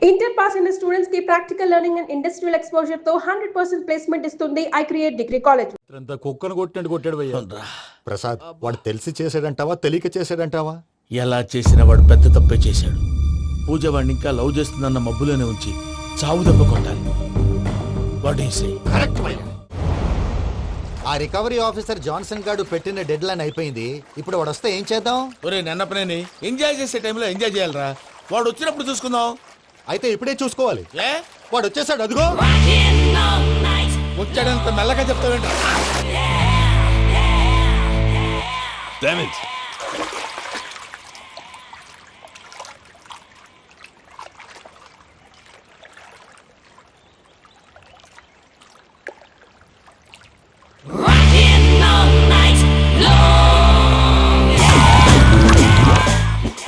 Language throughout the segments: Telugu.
ఇంటర్ పాస్ అయిన స్టూడెంట్స్ కి practical learning and industrial exposure తో 100% ప్లేస్మెంట్ ఇస్తుంది ఐ క్రియేట్ డిగ్రీ కాలేజ్. కుక్కను కొట్టాడు భయ్యా. ప్రసాద్ వాడు తెలిసి చేసాడంటావా తెలియక చేసాడంటావా? ఎలా చేసిన వాడు పెద్ద తప్పే చేశాడు. పూజ వాడిని ఇంకా లవ్ చేస్తుందన్న మబ్బులోనే ఉంచి చావు దెబ్బ కొట్టాలి. ఆ రికవరీ ఆఫీసర్ జాన్సన్ గారు పెట్టిన డెడ్ లైన్ అయిపోయింది. ఇప్పుడు వాడు వస్తే ఏం చేద్దాం? ఒరే నన్నపనేని ఎంజాయ్ చేసే టైంలో ఎంజాయ్ చేయాలరా. వాడు వచ్చినప్పుడు చూసుకుందాం. అయితే ఇప్పుడే చూసుకోవాలి. ఏ వాడు వచ్చేసాడు, అదిగో వచ్చాడంత మెల్లగా చెప్తావేంట.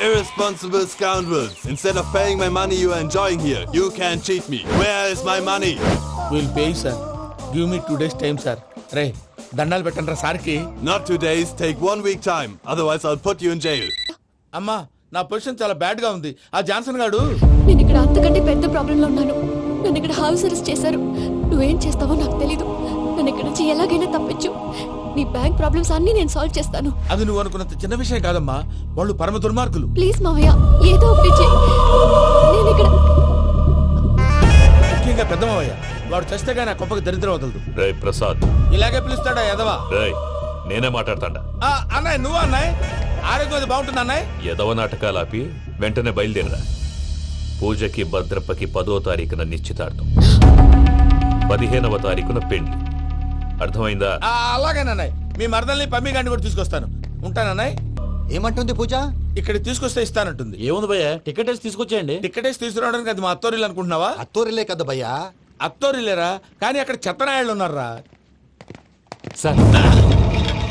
Irresponsible scoundrels. Instead of paying my money you are enjoying here, you can cheat me. Where is my money? We'll pay, sir. Give me 2 days time, sir. రే దండాలు పెట్టండి సార్కి. Not 2 days, take 1 week time. Otherwise I'll put you in jail. అమ్మా నా పొజిషన్ చాలా బ్యాడ్ గా ఉంది. ఆ జాన్సన్ గాడు నేను ఇక్కడ అంతకంటే పెద్ద ప్రాబ్లం లో ఉన్నాను. నన్ను ఇక్కడ హౌస్ అరెస్ట్ చేశారు. నువ్వేం చేస్తావో నాకు తెలీదు. నన్ను ఇక్కడ నుంచి ఎలాగైనా తప్పించు. నీ బ్యాంక్ ప్రాబ్లమ్స్ అన్ని నేను సాల్వ్ చేస్తాను. అది నువ్వు అనుకున్నంత చిన్న విషయం కాదమ్మా. వాళ్ళు పరమ దుర్మార్గులు. ప్లీజ్ మావయ్య ఏదో ఒకటి చెయ్యి. నేను ఇక్కడ ముఖ్యంగా పెద్ద మావయ్య వాడు చస్తే గానీ ఆ కుప్పకి దరిద్రం వదలదు. రే ప్రసాద్, ఇలాగే పిలుస్తాడా ఎదవా? రేయ్ నేనే మాట్లాడతాడా? అన్నయ్య నువ్వు అన్నయ్య ఆరోగ్యం అది బాగుంటుంది అన్నయ్య. ఎదవ నాటకాలు ఆపి వెంటనే బయలుదేరరా. పూజకి భద్రప్పకి 10వ తారీఖున నిశ్చితార్థం, 15వ తారీఖున పెళ్లి. అర్థమైందా? అలాగేనన్నయ్య. మీ మరదల్ని పమ్మి గాండి కూడా తీసుకొస్తాను. ఉంటానన్నయ్య. ఏమంటుంది పూజ? ఇక్కడ తీసుకొస్తే ఇస్తానంటుంది. ఏముంది భయ్యా, టికెట్ వేసి తీసుకొచ్చేయండి. టికెట్ వేసి తీసుకురావడానికి అది మా అత్తోరిల్లు అనుకుంటున్నావా? అత్తూరిలే కదా భయ్యా. అత్తోరిల్లేరా, కానీ అక్కడ చెత్తనాయాళ్ళు ఉన్నారా. సార్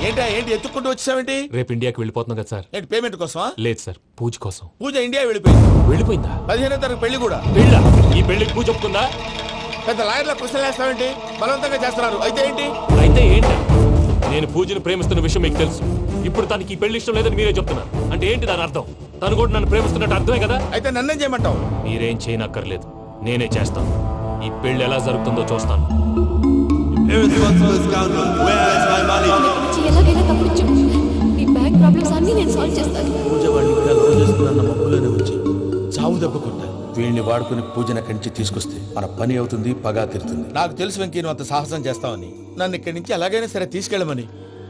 ఏంటి ఎత్తుక్కుంటూ వచ్చావేంటి? రేపు ఇండియాకి వెళ్ళిపోతున్నాం కదా సార్. ఏంటి పేమెంట్ కోసమా? లేదు సార్, పూజ కోసం. పూజ ఇండియా వెళ్ళిపోయింది. వెళ్ళిపోయిందా? 15వ తారీఖు పెళ్లి కూడా. పెళ్ళా? ఈ పెళ్లికి పూజ ఒప్పుకుందా? పెద్ద లాయర్ల క్వశ్చన్ వేస్తావేంటి? బలవంతంగా చేస్తున్నారు. అయితే ఏంటి? అయితే ఏంటి? నేను పూజను ప్రేమిస్తున్న విషయం మీకు తెలుసు. ఇప్పుడు తనకి ఈ పెళ్లి ఇష్టం లేదని మీరే చెప్తున్నారు. అంటే ఏంటి దాని అర్థం? తను కూడా నన్ను ప్రేమిస్తున్నట్టు అర్థమే కదా. అయితే నన్నేం చేయమంటావు? మీరేం చేయనక్కర్లేదు, నేనే చేస్తాను. ఈ పెళ్లి ఎలా జరుగుతుందో చూస్తాను. Irresponsible scoundrel. Where is my money? నుంచి ఎలాగైనా తప్పించు. నీ బ్యాంక్ ప్రాబ్లమ్స్ అన్ని నేను సాల్వ్ చేస్తాను. పూజ వాడిని ఇంకా లవ్ చేస్తుందన్న మబ్బులోనే వచ్చి చావు దెబ్బ కొట్టాలి. వీళ్ళని వాడుకుని పూజన కంచి తీసుకొస్తే మన పని అవుతుంది, పగా తీరుతుంది. నాకు తెలుసు వెంకీ నువ్వు అంత సాహసం చేస్తావని. నన్ను ఇక్కడి నుంచి ఎలాగైనా సరే తీసుకెళ్ళమని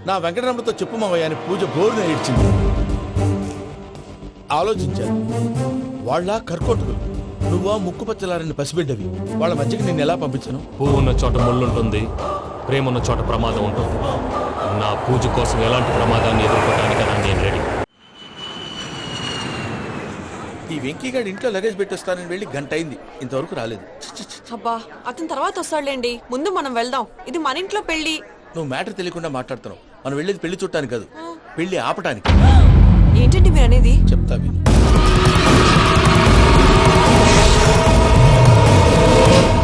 నా వెంకటరమణతో చెప్పు మావయ్య అని పూజ బోరున ఏడ్చింది. ఆలోచించాను. వాళ్ళ కర్కోటకులు, నువ్వా ముక్కు పచ్చలారని పసిబిడ్డవి. వాళ్ళ మధ్యకి నేను ఎలా పంపించను? పువ్వు ఉన్న చోట ముళ్ళుంటుంది, ప్రేమ ఉన్న చోట ప్రమాదం ఉంటుంది. నా పూజ కోసం ఎలాంటి ప్రమాదాన్ని ఎదుర్కోవడానికైనా నేను రెడీ. ఈ వెంకీగాడి ఇంట్లో లగేజ్ పెట్టొస్తానని వెళ్ళి గంట అయింది, ఇంతవరకు రాలేదు. అబ్బా అతని తర్వాత వస్తాడులేండి, ముందు మనం వెళ్దాం. ఇది మన ఇంట్లో పెళ్లి. నువ్వు మ్యాటర్ తెలియకుండా మాట్లాడుతున్నావు. మనం వెళ్ళేది పెళ్లి చూడటానికి కాదు, పెళ్లి ఆపటానికి. ఏంటండి మీరు అనేది? చెప్తా విను.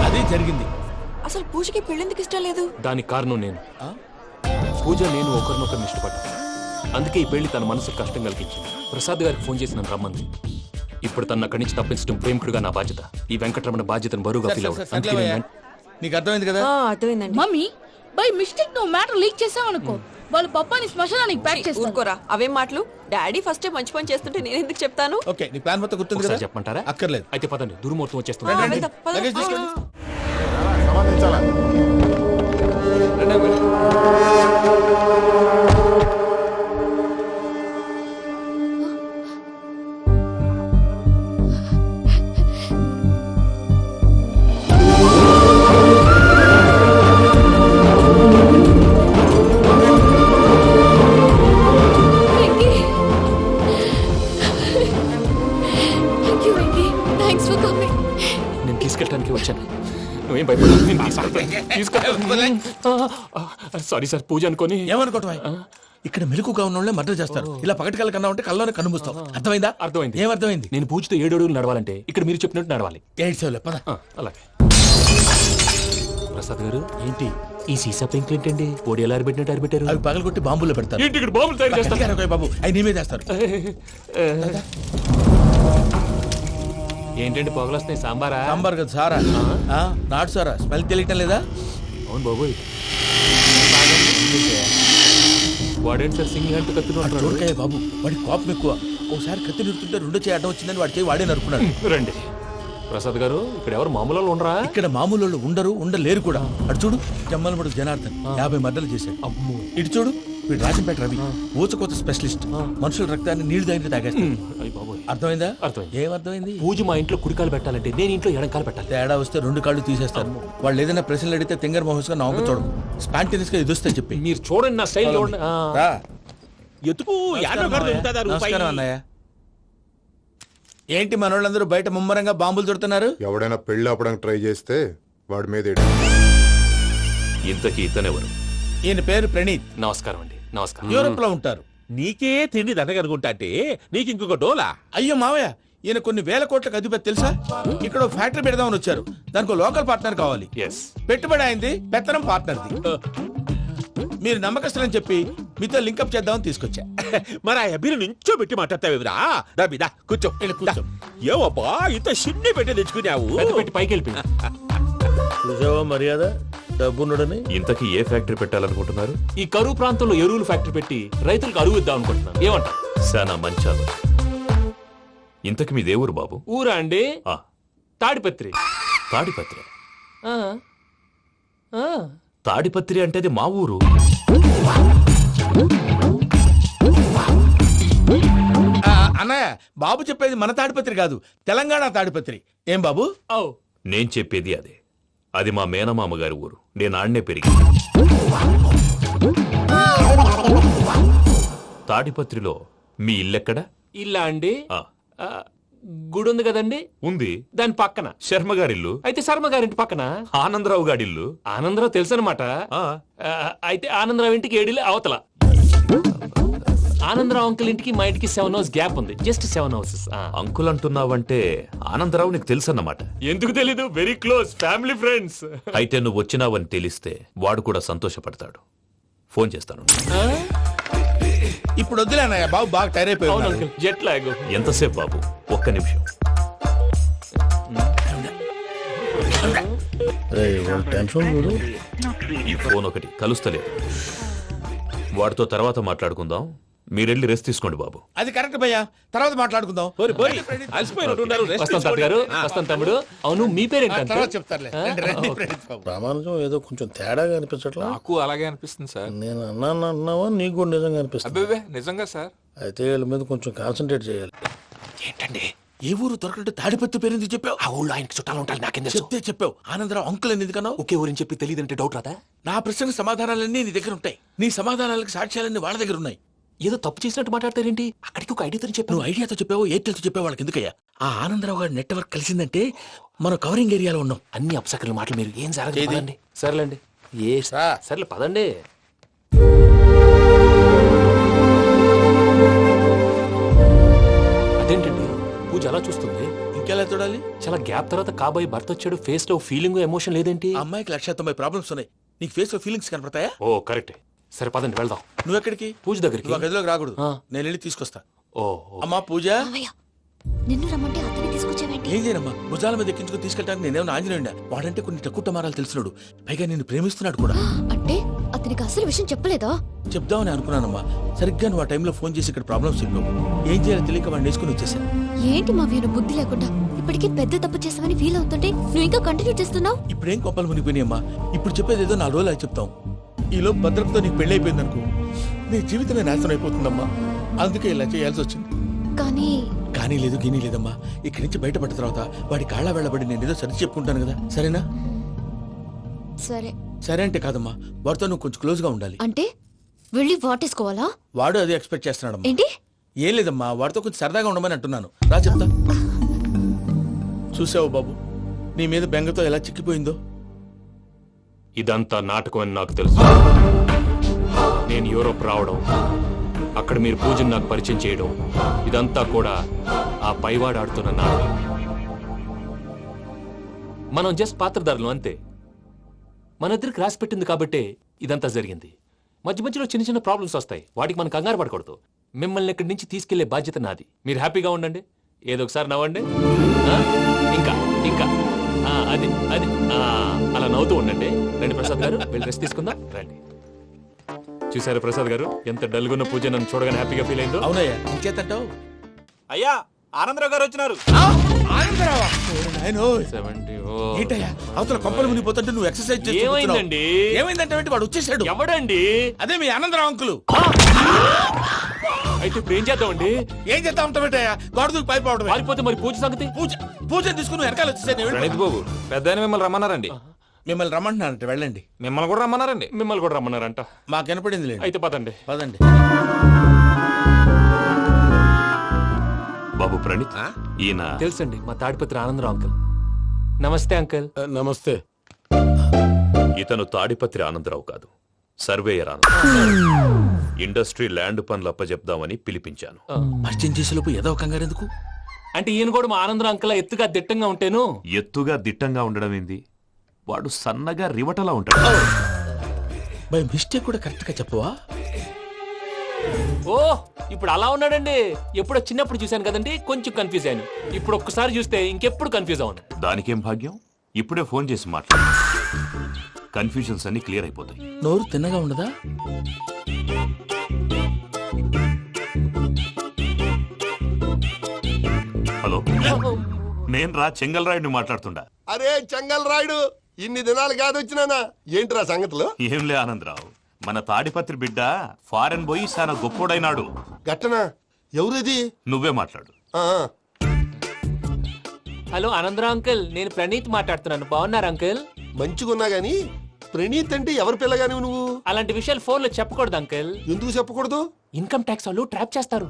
అది జరిగింది. అసలు పూజకి పెళ్ళెందుకు ఇష్టం లేదు? దానికి కారణం నేను. పూజ నేను ఒకరినొకరిని ఇష్టపడ్డా. అందుకే ఈ పెళ్లి తన మనసుకు కష్టం కలిగించింది. ప్రసాద్ గారికి ఫోన్ చేసి నన్ను రమ్మంది. ఇప్పుడు తన అక్కడి నుంచి తప్పించడం ప్రేమికుడుగా నా బాధ్యత. ఈ వెంకటరమణ బాధ్యతను బరువుగా ఫీల్ అవ్వడం. నీకు అర్థమైంది కదా? అర్థమైందండి. మమ్మీ బై మిస్టేక్ నువ్వు మ్యాటర్ లీక్ చేసావనుకో, వాళ్ళ పప్పాని శ్మశానానికి ప్యాక్ చేస్తారు. ఊరుకోరా, అవేం మాటలు. డాడీ ఫస్ట్ మంచి పని చేస్తుంటే నేను ఎందుకు చెప్తాను? ఓకే, నీ ప్లాన్ మొత్తం గుర్తుంది కదా? చెప్పమంటారా? అక్కర్లేదు. అయితే పదండి, దుర్ముహూర్తం వచ్చేస్తుంది. వెళ్దాం, పద. లగేజ్ తీసుకోండి. నేను తీసుకెళ్ళడానికి వచ్చాను. నువ్వేం భయపడలేదు. సారీ సార్, పూజ అనుకోని. ఏమనుకోవటం? ఇక్కడ మెలకుగా ఉన్న వాళ్ళే మర్డర్ చేస్తారు. ఇలా పగటి కళ్ళ కన్నా ఉంటే కళ్ళలోనే కనుమూస్తావు. అర్థమైందా? అర్థమైంది. ఏమర్థమైంది? నేను పూజతో 7 అడుగులు నడవాలంటే ఇక్కడ మీరు చెప్పినట్టు నడవాలి. 8 సెవెన్ పద. అలాగే. ప్రసాద్ గారు, ఏంటి ఈ సీసా పెంకులు ఏంటండి? పొడి ఎలా అరబెట్టినట్టు అరబెట్టారు? అవి పగలగొట్టి బాంబుల్లో పెడతారు. ఏంటి ఇక్కడ బాంబులు తయారు చేస్తారు? బాబు అవి నీ మీద వేస్తారు. ఏంటండి పొగలొస్తున్నాయి? సాంబారా? సాంబార్ కదా సారా. నాటు సారా స్మెల్ తెలియటం లేదా? అవును బాబోయ్. వాడేంటి సార్ సింగిల్ హ్యాండ్ కత్తిని చూడకాయ బాబు, వాడి కోపం ఎక్కువ. ఒకసారి కత్తి నిరుతుంటే రెండో చేయడం వచ్చిందని వాడి చేయి వాడే నరుకున్నాడు. రండి ప్రసాద్ గారు, ఇక్కడ ఎవరు మామూలు వాళ్ళు ఉండరా? ఇక్కడ మామూలు వాళ్ళు ఉండరు, ఉండలేరు కూడా. అటు చూడు, జమ్మలమడు జనార్దన్ 50 మర్డర్లు చేశాడు. అమ్మో. ఇటు చూడు, వీడు రాజంపేట రవి ఊచకోత స్పెషలిస్ట్. మనుషుల రక్తాన్ని నీళ్లు దగ్గర తాగేస్తాడు. అర్థమైందా? అర్థమైంది. ఏమర్థమైంది? పూజ మా ఇంట్లో కుడికాలు పెట్టాలంటే నేను ఇంట్లో ఎడంకాలు పెట్టాలి. తేడా వస్తే 2 కాళ్ళు తీసేస్తారు. వాళ్ళు ఏదైనా ప్రశ్నలు అడిగితే తింగర్ మహోస్ గా నవ్వు చూడదు, స్పాంటినియస్ గా ఎదుస్తా చెప్పి. మీరు చూడండి నా స్టైల్. ఎతుకు నమస్కారం అన్నయ్య. ఏంటి మనోళ్ళందరూ బయట ముమ్మరంగా బాంబులు చుడుతున్నారు? ఎవడైనా పెళ్లి ఆపడానికి ట్రై చేస్తే వాడి మీద ఇంతకీ ఇతనెవరు? ఈయన పేరు ప్రణీత్. నమస్కారం అండి. నమస్కారం. యూరోప్ లో ఉంటారు. నీకే తిండి దండగనుకుంటా అంటే నీకు ఇంకొక డోలా? అయ్యో మావయ్య, ఈయన కొన్ని వేల కోట్లకు అధిపతి తెలుసా? ఇక్కడ ఫ్యాక్టరీ పెడదామని వచ్చారు. దానికి లోకల్ పార్ట్నర్ కావాలి. పెట్టుబడి అయింది, పెత్తనం పార్ట్నర్ది. మీరు నమ్మకస్తులని చెప్పి మీతో లింకప్ చేద్దామని తీసుకొచ్చా. మరి ఆ అబ్బిని నుంచో పెట్టి మాట్లాడతావేమిరా? రబిదా కూర్చో. కూర్చో. ఏవబ్బా ఇంత సిన్ని పెట్టి తెచ్చుకున్నావు? పెట్టి పైకి వెళ్ళి చూసావా మర్యాద డబ్బున్నడని. ఇంతకీ ఏ ఫ్యాక్టరీ పెట్టాలనుకుంటున్నారు? ఈ కరువు ప్రాంతంలో ఎరువులు ఫ్యాక్టరీ పెట్టి రైతులకు అరువు ఇద్దాం అనుకుంటున్నాను. ఏమంటా? శానా మంచాలు. ఇంతకి మీ దేవురు బాబు? ఊరా అండి? తాడిపత్రి. తాడిపత్రి? తాడిపత్రి అంటే అది మా ఊరు. అన్నయ్య, బాబు చెప్పేది మన తాడిపత్రి కాదు, తెలంగాణ తాడిపత్రి. ఏం బాబు? నేను చెప్పేది అదే. అది మా మేనమామ గారి ఊరు. నేను ఆడనే పెరిగి. తాడిపత్రిలో మీ ఇల్లెక్కడ? ఇల్లా అండి? గుడి ఉంది కదండి. ఉంది. దాని పక్కన శర్మ గారిల్లు. అయితే శర్మ గారింటి పక్కన ఆనందరావు గారిల్లు. ఆనందరావు తెలుసు అనమాట. అయితే ఆనందరావు ఇంటికి 7 అవతల. ఆనందరావు అంకుల్ ఇంటికి మా ఇంటికి 7 హౌస్ గ్యాప్ ఉంది. Just 7 houses. అంకుల్ అంటున్నావంటే ఆనందరావు నీకు తెలుసు అన్నమాట. ఎందుకు తెలీదు? Very close family friends. అయితే నువ్వు వచ్చినావని తెలిస్తే వాడు కూడా సంతోషపడతాడు. ఫోన్ చేస్తాను. ఇప్పుడు వద్దులే అన్నయ్య, బాబు బాగా టైర్ అయిపోయాడు. Jet lag. ఎంతసేపు బాబు? ఒక్క నిమిషం. ఈ ఫోన్ ఒకటి కలుస్తలేదు. వాడితో తర్వాత మాట్లాడుకుందాం. మీరెళ్ళి రెస్ట్ తీసుకోండి బాబు. అది కరెక్ట్ భయ్యా, తర్వాత మాట్లాడుకుందాం. తమ్ముడు, అవును మీ పేరేంటి? చెప్తారులే. ప్రామాణికం ఏదో కొంచెం తేడాగా అనిపించట్లా? నాకు అలాగే అనిపిస్తుంది సార్. నేను అన్నావా నీకు కూడా నిజంగా అనిపిస్తుంది? అబ్బే నిజంగా సార్. అయితే వీళ్ళ మీద కొంచెం కాన్సన్ట్రేట్ చేయాలి. ఏంటండి ఏ ఊరు దొరకట్టు తాడిపత్రి పేరు ఎందుకు చెప్పావు? ఆ ఊళ్ళో ఆయనకి చుట్టాలు ఉంటారు. నాకేం చెప్తే చెప్పావు. ఆనందరావు అంకుల్ అని ఎందుకన్నావు? ఒకే ఊరిని చెప్పి తెలియదంటే డౌట్ రాదా? నా ప్రశ్నకు సమాధానాలన్నీ నీ దగ్గర ఉంటాయి. నీ సమాధానాలకు సాక్ష్యాలన్నీ వాళ్ళ దగ్గర ఉన్నాయి. ఏదో తప్పు చేసినట్టు మాట్లాడతారేంటి? అక్కడికి ఒక ఐడియాతో చెప్పావు. నువ్వు ఐడియాతో చెప్పావు, ఎయిర్టెల్తో చెప్పావు, వాళ్ళకి ఎందుకయ్యా? ఆ ఆనందరావు గారి నెట్వర్క్ కలిసిందంటే మనం కవరింగ్ ఏరియాలో ఉన్నాం. అన్ని అప్సకర్ల మాటలు మీరు ఏం జరగదండి. సర్లేండి. సర్లే పదండి. అదేంటండి పూజ అలా చూస్తుంది? ఇంకెలా చూడాలి? చాలా గ్యాప్ తర్వాత కాబోయే భర్త వచ్చాడు. ఫేస్ లో ఫీలింగ్ ఎమోషన్ లేదేంటి? అమ్మాయికి 190 ప్రాబ్లమ్స్ ఉన్నాయి. నీకు ఫేస్ లో ఫీలింగ్స్ కనపడతాయా? ఓ కరెక్ట్. సరే పదండి వెళ్దాం. నువ్వు ఎక్కడికి? పూజ దగ్గరికి. నువ్వు గదిలోకి రాకూడదు, నేను వెళ్ళి తీసుకొస్తా. ఓ అమ్మా పూజ, నిన్ను రమ్మంటే అతన్ని తీసుకొచ్చావేంటి? ఏం చేయనమ్మా, భుజాల మీద ఎక్కించుకుని తీసుకెళ్ళడానికి నేనేమన్నా ఆంజనేయుడా? వాడంటే కొన్ని తక్కువ టమారాలు తెలిసినాడు, పైగా నేను ప్రేమిస్తున్నాడు కూడా. అంటే అతనికి అసలు విషయం చెప్పలేదా? చెప్దామని అనుకున్నానమ్మా. సరిగ్గా నువ్వు ఆ టైంలో ఫోన్ చేసి ఇక్కడ ప్రాబ్లమ్స్ చెప్పావు. ఏం చేయాలో తెలియక వాడిని వేసుకుని వచ్చేసా. ఏంటి మా వీరు బుద్ధి లేకుండా ఇప్పటికీ పెద్ద తప్పు చేసావని ఫీల్ అవుతుంటే నువ్వు ఇంకా కంటిన్యూ చేస్తున్నావు? ఇప్పుడేం కొప్పలు మునిగిపోయినాయమ్మా. ఇప్పుడు చెప్పేది ఏదో 4 రోజులు చెప్తాం. ఈలో భద్రతతో నీకు పెళ్లి అయిపోయింది అనుకో, నీ జీవితమే నాశనం అయిపోతుందమ్మా. అందుకే ఇలా చేయాల్సి వచ్చింది. కానీ లేదు గీనీ లేదమ్మా. ఇక్కడి నుంచి బయటపడ్డ తర్వాత వాడి కాళ్ళ వెళ్ళబడి నేను ఏదో సరి చెప్పుకుంటాను కదా, సరేనా? సరే. సరే అంటే కాదమ్మా, వాడితో నువ్వు కొంచెం క్లోజ్ గా ఉండాలి. అంటే వెళ్ళి వాటేసుకోవాలా? వాడు అదే ఎక్స్పెక్ట్ చేస్తున్నాడమ్మా. ఏంటి? ఏం లేదమ్మా, వాడితో కొంచెం సరదాగా ఉండమని అంటున్నాను. రా చెప్తా. చూసావు బాబు, నీ మీద బెంగతో ఎలా చిక్కిపోయిందో. ఇదంతా నాటకం అని నాకు తెలుసు. నేను యూరోప్ రావడం, అక్కడ మీరు పూజను నాకు పరిచయం చేయడం, ఇదంతా కూడా ఆ పైవాడు ఆడుతున్న నాటకం. మనం జస్ట్ పాత్రధారులు అంతే. మన ఇద్దరికి రాసి పెట్టింది కాబట్టే ఇదంతా జరిగింది. మధ్య మధ్యలో చిన్న చిన్న ప్రాబ్లమ్స్ వస్తాయి, వాటికి మనం కంగారు పడకూడదు. మిమ్మల్ని ఇక్కడి నుంచి తీసుకెళ్లే బాధ్యత నాది. మీరు హ్యాపీగా ఉండండి, ఏదో ఒకసారి నవ్వండి. ఆ, ఇంకా ఇంకా అది అది అలా నవ్వుతూ ఉండండి. రండి ప్రసాద్ గారు, వెళ్ళి రెస్ట్ తీసుకుందాం. రండి. చూసారు ప్రసాద్ గారు, ఎంత డల్గున్న పూజ నన్ను చూడగానే హ్యాపీగా ఫీల్ అయిందో. అవునయ్యా, ఇంకేతంటావు? అయ్యా ఆనందరావు గారు వచ్చినారు. ఏంటయ్యా అవతల కొంపలు మునిగిపోతుంటే నువ్వు ఎక్సర్సైజ్ చేస్తూ ఏమైందండి? ఏమైందంటే వాడు వచ్చేసాడు. ఎవడండి? అదే మీ ఆనందరావు అంకులు. అయితే ఇప్పుడు ఏం చేద్దామండి? ఏం చేస్తా ఉంటావేటయ్యా, గోడ దూకి పైపోవడం. పారిపోతే మరి పూజ సంగతి? పూజ తీసుకుని వెనకాల వచ్చేసాను. ప్రణీత్ బాబు, పెద్ద మిమ్మల్ని రమ్మన్నారండి. మిమ్మల్ని రమ్మంటున్నారంట, వెళ్ళండి. మిమ్మల్ని కూడా రమ్మన్నారండి. మిమ్మల్ని కూడా రమ్మన్నారంట. మాకు వినపడింది లేదు. అయితే పదండి. పదండి. బాబు ప్రణీత్, ఈయన తెలుసండి, మా తాడిపత్రి ఆనందరావు అంకుల్. నమస్తే అంకుల్. నమస్తే. ఇతను తాడిపత్రి ఆనందరావు కాదు, సర్వేయర్ ఆనందరావు. ఇండస్ట్రీ ల్యాండ్ పనులు అప్పచెప్దామని పిలిపించాను. పరిచయం చేసేలోపు ఏదో కంగారు ఎందుకు? అంటే ఈయన కూడా మా ఆనందరావు అంకుల్ ఎత్తుగా దిట్టంగా ఉంటేను. ఎత్తుగా దిట్టంగా ఉండడం ఏంది, వాడు సన్నగా రివటలా ఉంటాడు. బై మిస్టేక్ కూడా కరెక్ట్ గా చెప్పవా? ఓ ఇప్పుడు అలా ఉన్నాడండి. ఎప్పుడో చిన్నప్పుడు చూశాను కదండి, కొంచెం కన్ఫ్యూజ్ అయ్యాను. ఇప్పుడు ఒక్కసారి చూస్తే ఇంకెప్పుడు కన్ఫ్యూజ్ అవును. దానికేం భాగ్యం, ఇప్పుడే ఫోన్ చేసి మాట్లాడు. కన్ఫ్యూజన్స్ అన్ని క్లియర్ అయిపోతాయి. నోరు తిన్నగా ఉండదా? హలో, నేను చెంగల్ రాయుడిని మాట్లాడుతుండా. అరే చెంగల్ రాయుడు, ఇన్ని దినాలు కాదు వచ్చినానా? ఏంట్రా సంగతులు? ఏంలే ఆనందరావు, మన తాడిపత్రి బిడ్డ ఫారెన్ పోయి చాలా గొప్పోడైనాడు. గట్టనా? ఎవరిది? నువ్వే మాట్లాడు. హలో ఆనందరావు అంకుల్, నేను ప్రణీత్ మాట్లాడుతున్నాను. బాగున్నారు అంకుల్? మంచిగున్నా గాని ప్రణీత్ అంటే ఎవరి పిల్లగాని నువ్వు? అలాంటి విషయాలు ఫోన్ లో చెప్పకూడదు అంకుల్. ఎందుకు చెప్పకూడదు? ఇన్కమ్ ట్యాక్స్ వాళ్ళు ట్రాప్ చేస్తారు.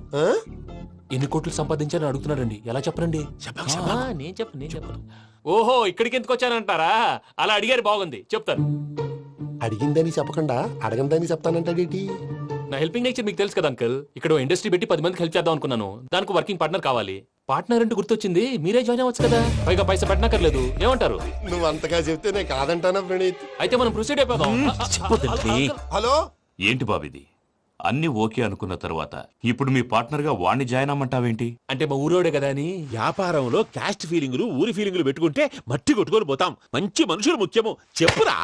ఎన్ని కోట్లు సంపాదించాలని అడుగుతున్నారండి, ఎలా చెప్పరండి? నేను చెప్పను. ఓహో, ఇక్కడికి ఎందుకు వచ్చానంటారా? అలా అడిగారు, బాగుంది, చెప్తాను. అడిగిందని చెప్పకుండా అడగందని చెప్తానంటాడేటి? నా హెల్పింగ్ నేచర్ మీకు తెలుసు కదా అంకుల్. ఇక్కడ ఇండస్ట్రీ పెట్టి 10 మందికి హెల్ప్ చేద్దాం అనుకున్నాను. దానికి వర్కింగ్ పార్ట్నర్ కావాలి. పార్ట్నర్ అంటే గుర్తొచ్చింది, మీరే జాయిన్ అవ్వచ్చు కదా, పైగా పైసా పెట్టనక్కర్లేదు. ఏమంటారు? నువ్వు అంతగా చెప్తే నేను కాదంటానా ప్రణీత్? అయితే మనం ప్రొసీడ్ అయిపోదాం. హలో, ఏంటి బాబిది? అన్ని ఓకే అనుకున్న తర్వాత ఇప్పుడు మీ పార్ట్నర్ గా వాణ్ణి జాయిన్ అమ్మంటావేంటి? అంటే మా ఊరోడే కదా అని. వ్యాపారంలో క్యాస్ట్ ఫీలింగులు, ఊరి ఫీలింగులు పెట్టుకుంటే మట్టి కొట్టుకొని పోతాం. మంచి మనుషులు ముఖ్యము, చెప్పురా.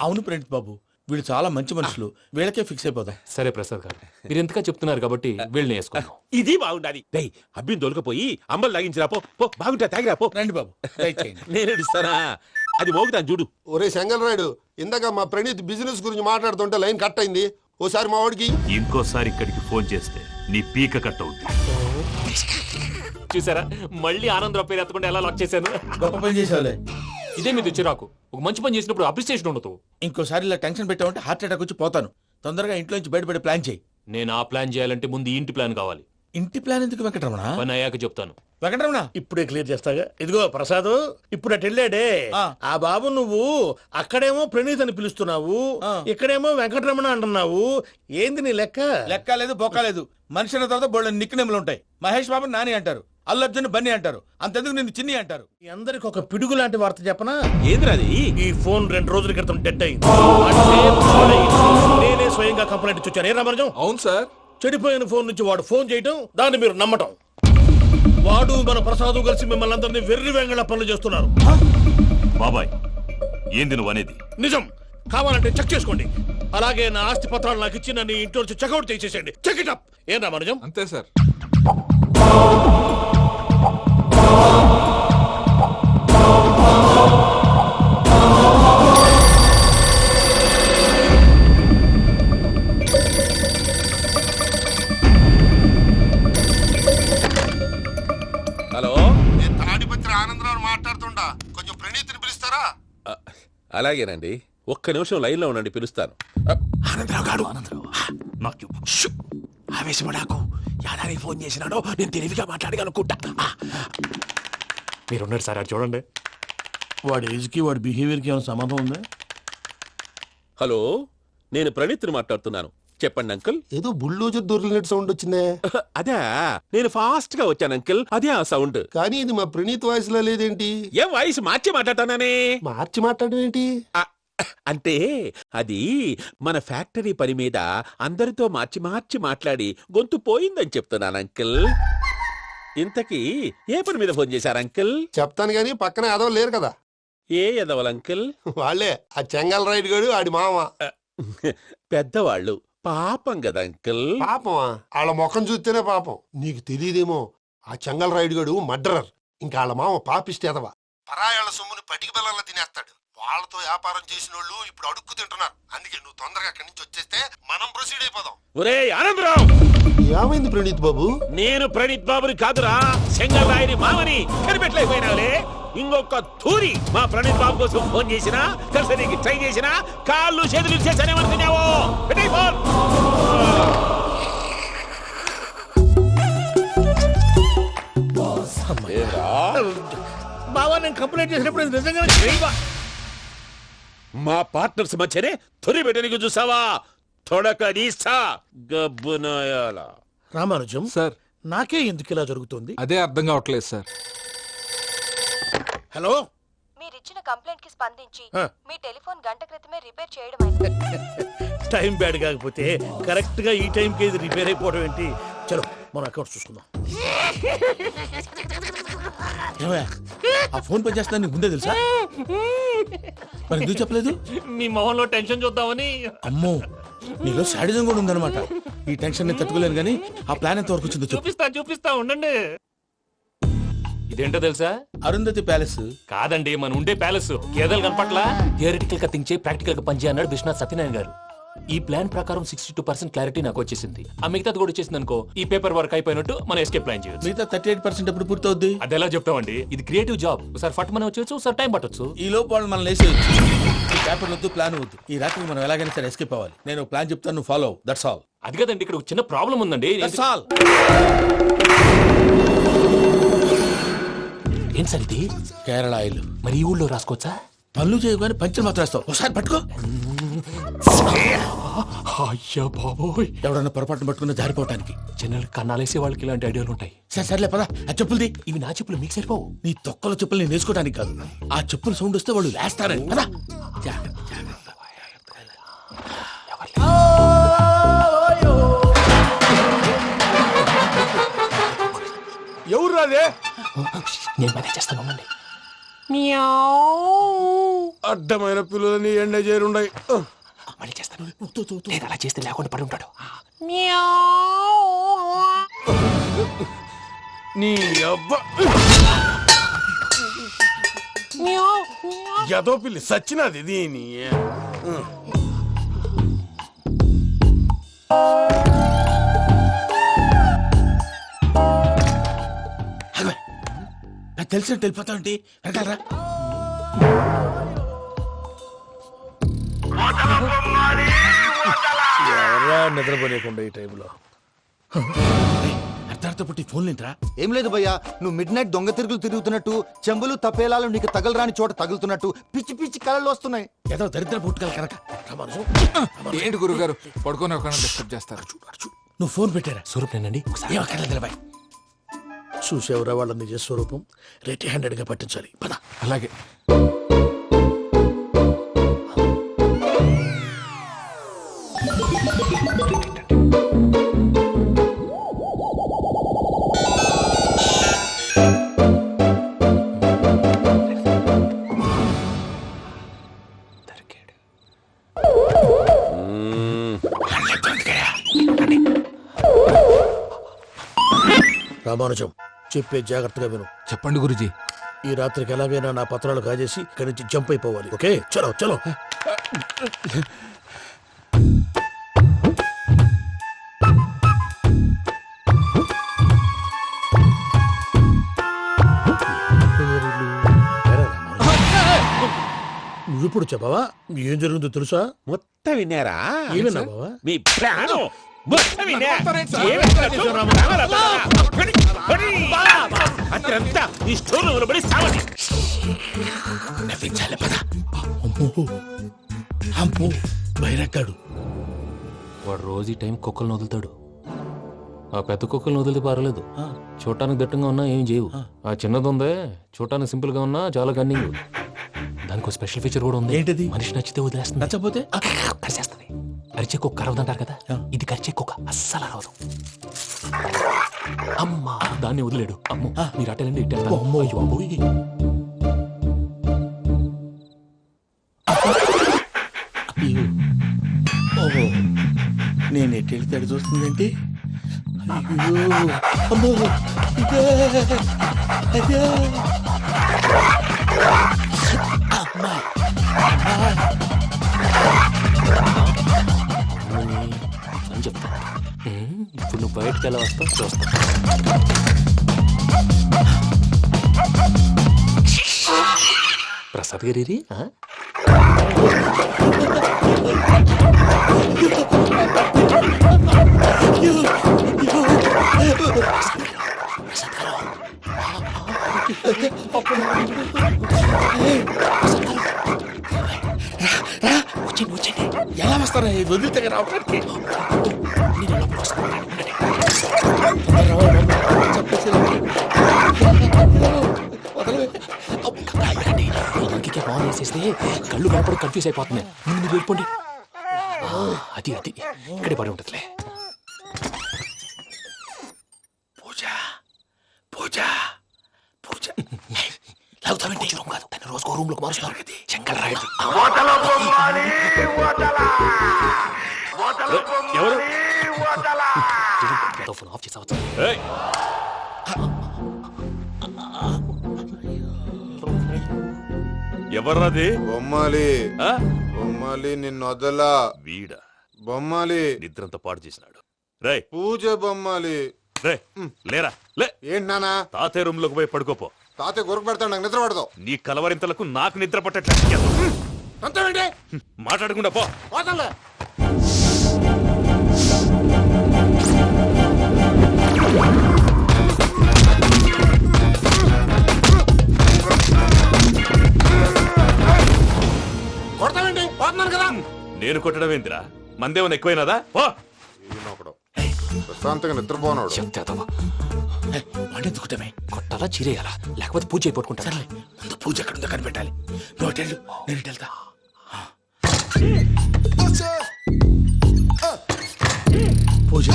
అవును ప్రణీత్ బాబు, వీళ్ళు చాలా మంచి మనుషులు, వీళ్ళకే ఫిక్స్ అయిపోతాం. సరే ప్రసాద్ గారు, మీరు ఎంతగా చెప్తున్నారు కాబట్టి వీళ్ళని వేసుకున్నాం. ఇది బాగుండాలి. డై అబ్బిని దొలకపోయి అంబలు లాగించిరా పో. బాగుంటా, తాగిరా పో. రండి బాబు, నేను ఇస్తానా? అది మోగుతాను చూడు. ఒరే చెంగల్ రాయుడు, ఇందాక మా ప్రణీత్ బిజినెస్ గురించి మాట్లాడుతుంటే లైన్ కట్ అయింది. ఓసారి మా వాడికి ఇంకోసారి ఇక్కడికి ఫోన్ చేస్తే నీ పీక కట్ అవుతుంది. చూసారా, మళ్ళీ ఆనందరావు పేరు ఎత్తకుండా ఎలా లాక్ చేశాను. గొప్ప పని చేసేవాళ్ళే. ఇదే మీద చిరాకు. ఒక మంచి పని చేసినప్పుడు అప్రిసియేషన్ ఉండదు. ఇంకోసారి ఇలా టెన్షన్ పెట్టామంటే హార్ట్ అటాక్ వచ్చి పోతాను. తొందరగా ఇంట్లో నుంచి బయటపడే ప్లాన్ చేయి. నేను ఆ ప్లాన్ చేయాలంటే ముందు ఇంటి ప్లాన్ కావాలి. ఇంటి ప్లాన్ ఎందుకు వెంకటరమణ? పని అయ్యాక చెప్తాను. వెంకటరమణ ఇప్పుడే క్లియర్ చేస్తాగా. ఇదిగో ప్రసాద్, ఇప్పుడు అటు వెళ్ళాడే ఆ బాబు, నువ్వు అక్కడేమో ప్రణీత్ అని పిలుస్తున్నావు, ఇక్కడేమో వెంకటరమణ అంటున్నావు. ఏంది నీ లెక్క? లెక్క లేదు, బొక్క లేదు. మనిషి అన్న తర్వాత బోళ్ళ నిక్నెములు ఉంటాయి. మహేష్ బాబు నాని అంటారు, అల్లు అర్జున్ బన్నీ అంటారు, అంతెందుకు నిన్ను చిన్ని అంటారు. అందరికి ఒక పిడుగు లాంటి వార్త చెప్పనా? ఏంద్రది? ఈ ఫోన్ 2 రోజుల క్రితం డెడ్ అయింది. నేనే స్వయంగా కంప్లైంట్ ఇచ్చాను. ఏ రామరాజం? అవును సార్. చెడిపోయిన ఫోన్ నుంచి వాడు ఫోన్ చేయటం, దాన్ని మీరు నమ్మటం. వాడు మన ప్రసాదు కలిసి మిమ్మల్ని అందరినీ వెర్రి వెంగళ పనులు చేస్తున్నారు. బాబాయ్, ఏంది నువ్వు అనేది? నిజం. కావాలంటే చెక్ చేసుకోండి. అలాగే నా ఆస్తి పత్రాలు నాకు ఇచ్చి నన్ను ఇంట్లో నుంచి చెక్అౌట్ చేసేసండి. Check it up. ఏం రామరాజం? అంతే సార్. హలో, నేను తాడిపత్రి ఆనందరావు మాట్లాడుతుండా. కొంచెం ప్రణీత్ని పిలుస్తారా? అలాగేనండి. ఒక్క నిమిషం లైన్ లో ఉండండి, పిలుస్తాను. ఆనందరావు గాడు, నాకు ఆవేశపడాకు. యాదారి ఫోన్ చేసినాడో నేను తెలివిగా మాట్లాడగలనుకుంటా. మీరున్నారు సార్, అది చూడండి. వాడి ఏజ్కి వాడి బిహేవియర్కి ఏమైనా సంబంధం ఉందా? హలో, నేను ప్రణీత్ని మాట్లాడుతున్నాను. చెప్పండి అంకుల్. ఏదో బుల్డోజర్ దొరికినట్టు సౌండ్ వచ్చిందే. అదే, నేను ఫాస్ట్ గా వచ్చాను అంకుల్, అదే ఆ సౌండ్. కానీ ఇది మా ప్రణీత్ వాయిస్ లో లేదేంటి? ఏం వాయిస్ మార్చి మాట్లాడతానే? మార్చి మాట్లాడడం ఏంటి? అంటే అది మన ఫ్యాక్టరీ పని మీద అందరితో మార్చి మార్చి మాట్లాడి గొంతు పోయిందని చెప్తున్నాను అంకుల్. ఇంతకీ ఏ పని మీద ఫోన్ చేశారు అంకిల్? చెప్తాను గానీ పక్కన ఎదవ లేరు కదా. ఏ ఎదవల్ అంకిల్? వాళ్ళే ఆ చెంగల్ రైడ్ గడు ఆడి మామ. పెద్దవాళ్ళు పాపం కదా అంకిల్. పాపమా? వాళ్ళ ముఖం చూస్తేనే పాపం. నీకు తెలియదేమో, ఆ చెంగల్ రైడ్ గడు మర్డరర్. ఇంకా వాళ్ళ మామ పాపిస్తేదవా. పరాయాళ్ళ సొమ్ముని పటికి బెల్లంలో తినేస్తాడు. వాళ్ళతో వ్యాపారం చేసిన వాళ్ళు ఇప్పుడు అడుక్కు తింటున్నారు. అందుకే నువ్వు తొందరగా అక్కడి నుంచి వచ్చేస్తే మనం ప్రొసీడ్ అయిపోదాం. ఒరే ఆనందరావు, ఏమైంది ప్రణీత్ బాబు? నేను ప్రణీత్ బాబుని కాదురా, చెంగల్ రాయని మామని. కనిపెట్టలేకపోయినావులే. ఇంకొక తూరి మా ప్రణీత్ బాబు కోసం ఫోన్ చేసినా, కలిసి ట్రై చేసినా కాళ్ళు చేతులు చేశానేమనుకున్నావో. పెట్టేయ్ ఫోన్. బావా నేను కంప్లైంట్ చేసినప్పుడు ఇది నిజంగానే చేయవా? మా పార్ట్నర్స్ మధ్యనే తొలి పెట్టడానికి చూసావా? తొడక నీస్తా గబ్బునాయాల. రామానుజం సార్, నాకే ఎందుకు ఇలా జరుగుతుంది? అదే అర్థం కావట్లేదు సార్. హలో, మీరిచ్చిన కంప్లైంట్ కి స్పందించి ఆ. మీ టెలిఫోన్ గంట క్రితమే రిపేర్ చేయడం టైం బ్యాడ్ కాకపోతే కరెక్ట్ గా ఈ టైంకి ఇది రిపేర్ అయిపోవడం ఏంటి? చలో మన అకౌంట్ చూసుకుందాం. ఏమయ్యా, ఆ ఫోన్ పని చేస్తున్నా నీకు ముందే తెలుసా? మరి ఎందుకు చెప్పలేదు? మీ మొహంలో టెన్షన్ చూద్దామని. అమ్మో, నీలో శాడిజం కూడా ఉందన్నమాట. ఈ టెన్షన్ నేను తట్టుకోలేను కానీ ఆ ప్లాన్ ఎంత వరకు వచ్చిందో చెప్పు. చూపిస్తా ఉండండి. ఇదేంటో తెలుసా? అరుంధతి ప్యాలెస్ కాదండి, మన ఉండే ప్యాలెస్. గేదెలు కనపట్లా? థియరిటికల్ గా థింక్ చేయి, ప్రాక్టికల్ గా పనిచేయ అన్నాడు విశ్వనాథ్ సత్యనారాయణ గారు. ఈ ప్లాన్ ప్రకారం 62% క్లారిటీ నాకు వచ్చేసింది. ఆ మిగతాది కూడా వచ్చేసింది అనుకో, ఈ పేపర్ వర్క్ అయిపోయినట్టు మనం ఎస్కేప్ ప్లాన్ చేయొచ్చు. మిగతా 38% ఎప్పుడు పూర్తవుద్ది? అది ఎలా చెప్తామండి? ఇది క్రియేటివ్ జాబ్. ఒకసారి ఫట్ మనం వచ్చేచ్చు, ఒకసారి టైం పట్టొచ్చు. ఈ లోపు వాళ్ళు మనం లేసేయచ్చు. ఈ పేపర్ వద్దు, ప్లాన్ వద్దు. ఈ రాత్రి మనం ఎలాగైనా సరే ఎస్కేప్ అవ్వాలి. నేను ప్లాన్ చెప్తాను, నువ్వు ఫాలో. That's all. అది కదండి, ఇక్కడ ఒక చిన్న ప్రాబ్లం ఉందండి. That's all. ఏం సార్ ఇది? కేరళ ఆయిల్. మరి ఈ ఊళ్ళో రాసుకోవచ్చా? పనులు చేయగానే పంచర్ మాత్రం వేస్తావు. ఒకసారి పట్టుకో. అయ్యా బాబోయ్, ఎవడన్నా పొరపాటున పట్టుకున్న జారిపోవటానికి. జనరల్ కన్నాలేసే వాళ్ళకి ఇలాంటి ఐడియాలు ఉంటాయి. సర్లే పదా, ఆ చెప్పులది. ఇవి నా చెప్పులు, మీకు సరిపోవు. నీ తొక్కల చెప్పులు నేను వేసుకోవడానికి కాదు, ఆ చెప్పులు సౌండ్ వస్తే వాళ్ళు వేస్తారని. పదా. ఎవరు రాదే? నేను మేనేజ్ చేస్తాను, ఉండండి. అడ్డమైన పిల్లలని ఎండ చేరుండయి. మళ్ళీ చేస్తాను. నేను అలా చేస్తే లేకుండా పడి ఉంటాడు. నీ అబ్బ ఎదో పిల్లి సచ్చినది దీని. నాకు తెలిసినట్టు వెళ్ళిపోతావంటి. వెనకాలరా. ఎవరా నిద్రపోలేకుండా ఈ టైంలో? అర్ధార్థ పుట్టి ఫోన్ లేంట్రా. ఏం లేదు భయ్యా, నువ్వు మిడ్ నైట్ దొంగ తిరుగులు తిరుగుతున్నట్టు, చెంబులు తపేలాలు నీకు తగలరాని చోట తగులుతున్నట్టు పిచ్చి పిచ్చి కళలు వస్తున్నాయి. ఏదో దరిద్ర పుట్టుకల కనుక. ఏంటి గురుగారు పడుకొని ఒక డిస్టర్బ్ చేస్తారు? నువ్వు ఫోన్ పెట్టారా? స్వరూపేనండి. చూసేవరా వాళ్ళ నిజ స్వరూపం. రెడీ హ్యాండెడ్ గా పట్టించాలి. పద. అలాగే. రామానుజం, చెప్పే జాగ్రత్తగా విను. చెప్పండి గురుజీ. ఈ రాత్రికి ఎలాగైనా నా పత్రాలు కాజేసి ఇక్కడి నుంచి జంప్ అయిపోవాలి. ఓకే, చలో చలో. నువ్విప్పుడు చెప్పవా? ఏం జరుగుతుందో తెలుసా? మొత్తం విన్నారా? ఏమన్నా బావా? మీ ప్లాన్ అత్రంతా ఈ స్టోర్ నిలబడి సావని. నవ్వించాలి. పద. అమ్మో, బైరక్కాడు. వాడు రోజు ఈ టైం కుక్కలను వదులుతాడు. ఆ పెద్ద కుక్కలను వదిలితే పర్లేదు, చూడటానికి దట్టంగా ఉన్నా ఏం చేయవు. ఆ చిన్నది ఉందే, చూడటానికి సింపుల్ గా ఉన్నా చాలా కన్నింగ్. దానికి స్పెషల్ ఫీచర్ కూడా ఉంది. ఏంటిది? మనిషి నచ్చితే వదిలేస్తుంది, నచ్చపోతే కరిచేస్తుంది. అరిచే కుక్క అరవదంటారు కదా, ఇది కరిచే కుక్క అస్సలు అరవదు. అమ్మా దాన్ని వదిలేడు. అమ్మో మీరు అటెండి ఇటు అమ్మో అయ్యో బాబోయ్. ఓహో నేను ఎటు వెళ్తాడు చూస్తుందంటే అయ్యో అమ్మో ఇదే అదే అమ్మా అని చెప్తా. ఇప్పుడు నువ్వు బయటకు ఎలా వస్తావు చూస్తా. ప్రసాద్ గారి ఎలా వస్తారా వదిలితే రావడానికి ఇంకే బాగా వేసేస్తే కళ్ళు కనపడి కన్ఫ్యూజ్ అయిపోతున్నాయి. మీరు వెళ్ళిపోండి. అది అది ఇక్కడే పడి ఉంటుందిలే. పూజ పూజ పూజ లాగుతామంటే రూమ్ కాదు తను రోజుకో రూమ్ లోకి మారుస్తున్నారు కదా చెంగల్ రాయడు. ఎవరు ఫోన్ ఆఫ్ చేసావచ్చు. ఎవర్రాది? బొమ్మాలి బొమ్మాలి నిన్ను వదలా. వీడ బొమ్మాలి నిద్రంతా పాడు చేసినాడు. రే పూజ బొమ్మాలి. రే లేరా లే. ఏంటి నానా? తాతయ్య రూమ్ లోకి పోయి పడుకోపో. తాతయ్య గురకు పెడతాడు నాకు నిద్ర పడతావు. నీ కలవరింతలకు నాకు నిద్ర పట్టట్లేదు. అంతేంటి మాట్లాడకుండా పో. పోతాలే. కొడతావేంటి? పోతున్నాను కదా. నేను కొట్టడం ఏంటిరా? మందేమన్నా ఎక్కువైనదా? పో. ప్రశాంతంగా నిద్రపోనాడు. ఎందుకుంటామే కొట్టాలా చీరేయాలా లేకపోతే పూజ అయిపోట్టుకుంటా. ముందు పూజ ఎక్కడుందో కనిపెట్టాలి. నువ్వు వెళ్ళు నేను ఇటు వెళ్తా. పూజ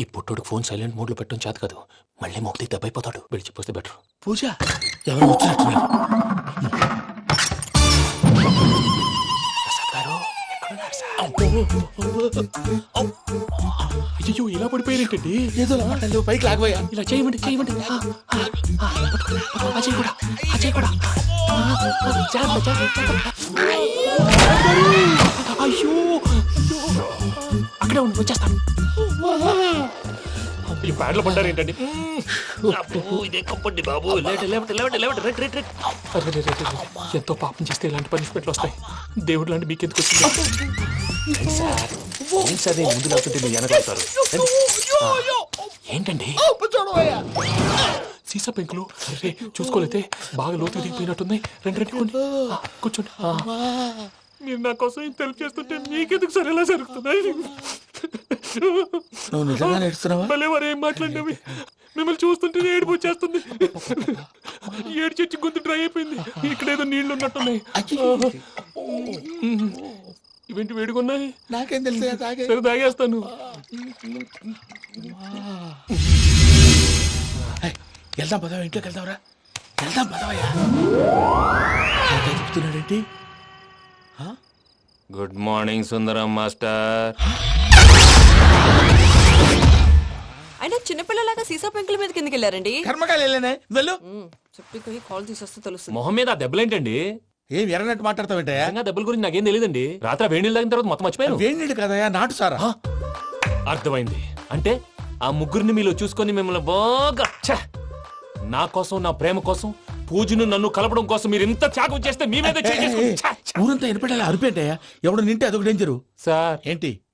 ఈ పుట్టోడు ఫోన్ సైలెంట్ మోడ్ లో పెట్టడం చేత కాదు. మళ్ళీ మొక్కి దెబ్బైపోతాడు. విడిచిపోతే బెటర్. పూజ ఎవరు వచ్చినట్టున్నారు? అయ్యో ఇలా పడిపోయారేంటండి? ఏదో పైకి లాగబోయా. ఇలా చేయమండి చేయమండి. అజయ్ కూడా అజయ్ కూడా అయ్యో అక్కడే ఉండి వచ్చేస్తాను. ఈ బ్యాడ్లో పడ్డారు ఏంటండి? ఇదే కంపండి బాబు. ఎంతో పాపం చేస్తే ఇలాంటి పనిష్మెంట్లు వస్తాయి. దేవుడు లాంటి మీకెందుకు వచ్చింది సార్? ముందు లేకుంటే మీరు వెనకాడతారు. ఏంటండి సీసా పెంకులు? అరే చూసుకోలేతే బాగా లోతు దిగిపోయినట్టున్నాయి. రండి రండి కూర్చోండి. మీరు నా కోసం ఇంత హెల్ప్ చేస్తుంటే మీకెందుకు సరే ఎలా జరుగుతున్నాయి? నువ్వు నిజంగా నేర్చుతున్నావా? మళ్ళీ వారు ఏం మాట్లాడినవి మిమ్మల్ని చూస్తుంటే ఏడుపు వచ్చేస్తుంది. ఏడు చెట్టు గొంతు డ్రై అయిపోయింది. ఇక్కడ ఏదో నీళ్లు ఉన్నట్టున్నాయి. ఇవేంటి వేడుకున్నాయి? నాకేం తెలుసు. సరే తాగేస్తాను. వెళ్దాం పదవా. ఇంట్లోకి వెళ్దాంరా. వెళ్దాం పదవయ్యా. చెప్తున్నాడేంటి? గుడ్ మార్నింగ్ సుందరం మాస్టర్. అయినా చిన్నపిల్లలాగా సీసా పెంకుల మీద కిందకి వెళ్ళారండి. కర్మకాయలు వెళ్ళానే వెళ్ళు. చెప్పి కాల్ తీసేస్తే తెలుస్తుంది. మొహం మీద ఆ దెబ్బలేంటండి? ఏం ఎర్రనట్టు మాట్లాడతావేంటయా? దెబ్బల గురించి నాకేం తెలియదండి. రాత్రి వేడి నీళ్ళు తాగిన తర్వాత మొత్తం మర్చిపోయాను. వేడి నీళ్ళు కదయా నాటు సారా. అర్థమైంది. అంటే ఆ ముగ్గురిని మీలో చూసుకొని మిమ్మల్ని బాగా నా కోసం నా ప్రేమ కోసం పూజను నన్ను కలపడం కోసం మీరు ఇంత త్యాగం చేస్తే మీ మీద ఊరంతా వినపడేలా అరిపేంటయ్యా. ఎవడు నింటే అదొక డేంజరు. సార్ ఏంటి